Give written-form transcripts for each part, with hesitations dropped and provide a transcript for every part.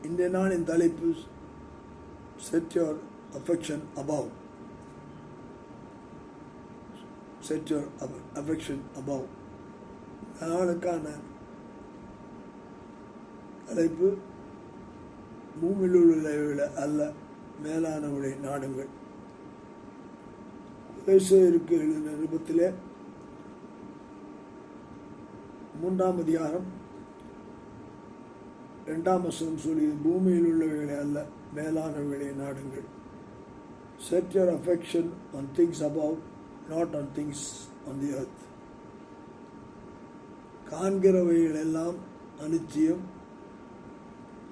இன்றைய நாளின் தலைப்பு set your affection above. Set your affection above. நாளுக்கான தலைப்பு பூமியில் உள்ளவைகளை அல்ல மேலானவளை நாடுங்கள். எபேசியருக்கு எழுதின நிருபத்திலே 3ஆம் அதிகாரம் 2ஆம் வசனம் சொல்லி பூமியில் உள்ளவைகளை அல்ல மேலானவைகளை நாடுங்கள். Set your affection on things above, not on things on the earth. காண்கிறவைகள் எல்லாம் அனித்தியம்,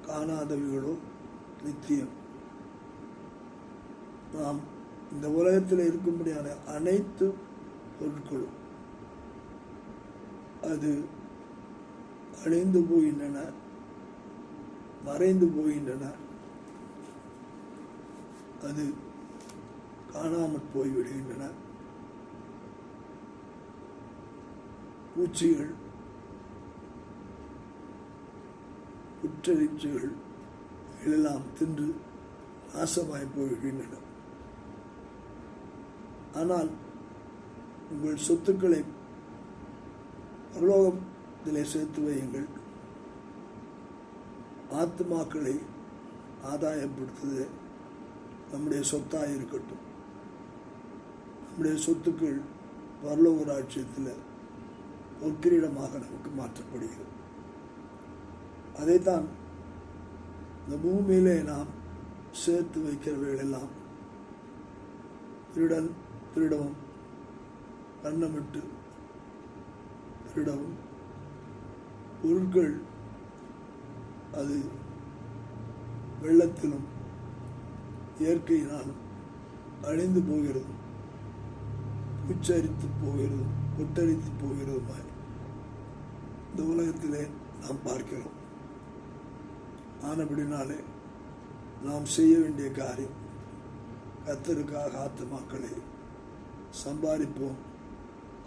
காணாதவைகளோ நித்தியம். நாம் இந்த உலகத்தில் இருக்கும்படியான அனைத்து பொருட்களும் அது அழிந்து போகின்றன, மறைந்து போகின்றன, அது காணாமற் போய்விடுகின்றன. பூச்சிகள், புற்றரிச்சிகள் எல்லாம் தின்று நாசமாய் போய்விடுகின்றன. ஆனால் உங்கள் சொத்துக்களை பரலோகத்திலே சேர்த்து வையுங்கள். ஆத்மாக்களை ஆதாயப்படுத்துவது நம்முடைய சொத்தாக இருக்கட்டும். நம்முடைய சொத்துக்கள் பரலோக ராஜ்யத்தில் பொற்கிரீடமாக நமக்கு மாற்றப்படுகிறது. அதைத்தான் இந்த பூமியிலே நாம் சேர்த்து வைக்கிறவைகளெல்லாம் திருடவும் கண்ணமிட்டு திருடவும் பொருட்கள் அது வெள்ளத்திலும் இயற்கையினாலும் அழிந்து போகிறதும் பூச்சரித்து போகிறதும் கொட்டரித்து போகிறதுமாய் இந்த உலகத்திலே நாம் பார்க்கிறோம். ஆனபடினாலே நாம் செய்ய வேண்டிய காரியம் கர்த்தருக்காக ஆத்துமாக்களை சம்பாதிப்போம்.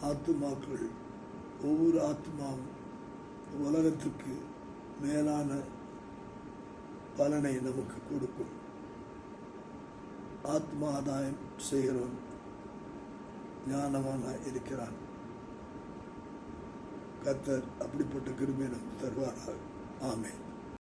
ஆத்துமாக்கள் ஒவ்வொரு ஆத்மாவும் உலகத்துக்கு மேலான பலனை நமக்கு கொடுக்கும். ஆத்மா ஆதாயம் செய்கிறவன் ஞானவானாய் இருக்கிறான். கர்த்தர் அப்படிப்பட்ட கிருபையை நமக்கு தருவாராக. ஆமென்.